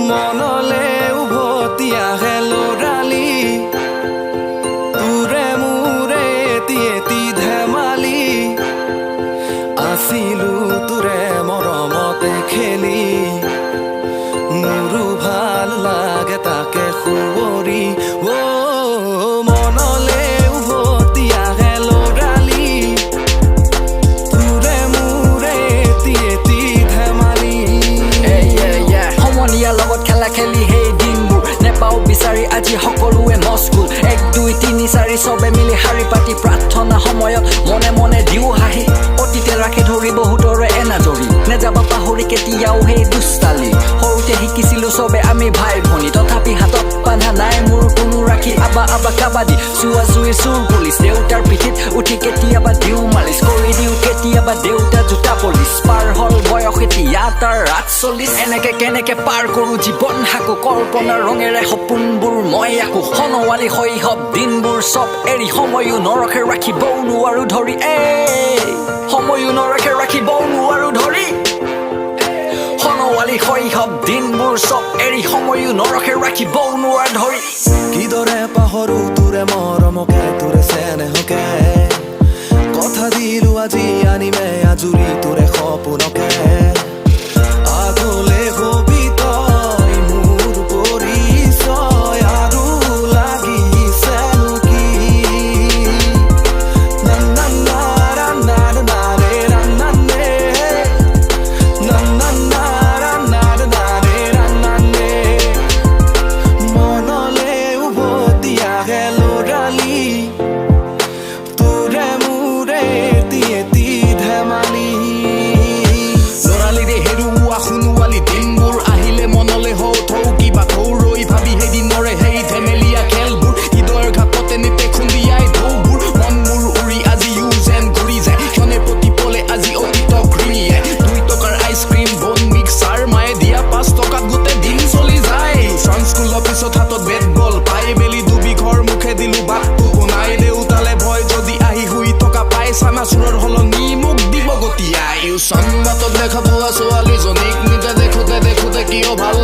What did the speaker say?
মনলে উভতি আহে লৰালি তোৰে মোৰে এটি ধেমালি আছিলো তোৰে মৰমতে খেলি মোৰো ভাল লাগে তাকে সুৱৰি মনলে উভতি আহে লৰালি তোৰে মোৰে এটি ধেমালি সমনীয়াৰ লগত খেলা খেলি সেই দিনবোৰ নেপাও বিচাৰি আজি সকলোৱে মস্কুল 1 2 3 4 চবে মিলি শাৰী পাতি প্ৰাৰ্থনা সময়ত মনে মনে দিও হাঁহি অতীতে ৰাখি ধৰি বহুতৰে এনাজৰি নেযাবা পাহৰি কেতিয়াও সেই দুষ্টালি সৰুতে শিকিছিলো চবে আমি ভাই ভনী তথাপি হাতত বান্ধা নাই মোৰ কোনো ৰাখি আবা কাবাডী চুৱা চুই চুৰ পুলিচ দেউতাৰ পিঠিত উঠি কেতিয়াবা দিও মালিচ কৰি দিও কেতিয়াবা দেউতা জোতা পলিচ পাৰ হল বয়স এতিয়া তাৰ 48 এনেকে কেনেকে পাৰ কৰো জীৱন হাকো কল্পনাৰ ৰঙেৰে সপোনবোৰ মই আকো সনৱালি শৈশৱ দিনবোৰ চব এৰি সময়ো নৰখে ৰাখিবও নোৱাৰো ধৰি সময়ো নৰখে ৰাখিবও নোৱাৰো ধৰি সনৱালি শৈশৱ দিনবোৰ চব এৰি সময়ো নৰখে ৰাখিবও নোৱাৰো ধৰি কিদৰে পাহৰো তোৰে মৰমকে তোৰে চেনেহকে কথা দিলো আজি আনিমে আজুৰি তোৰে সপোনকে আগলে হবি তই মোৰ পৰিচয় আৰু লাগিছে কি মনলে উভতি আহে লৰালি তোৰে মোৰে এটি ধেমালি লৰালিৰে হেৰুৱা সোণোৱালী দিনবোৰ আহিলে মনলে থৌ কিবা থৌৰৈ ভাবি সেইদিনৰে সেই ধেমেলীয়া খেলবোৰ হৃদয়ৰ ঘাটতে নিতে খুন্দিয়াই ঢৌবোৰ মনবোৰ উৰি আজিও যেন ঘূৰি যায় ক্ষণে প্ৰতিপলে আজি অতীতক ঘূৰিয়াই 2 টকাৰ আইচক্ৰীম বন মিক্সাৰ মায়ে দিয়া 5 টকাত গোটেই দিন চলি যায় স্কুল অফিচত হাতত বেট বল পাই মেলি দুবিঘৰ মুখে দিলো বাটটো শুনাই দেউতালে ভয় যদি আহি শুই থকা পাই চানাচুৰৰ সলনি মোক দিব গতিয়াই চন্দাতত দেখা পোৱা ছোৱালীজনীক নিজে দেখোতে কিয় ভাল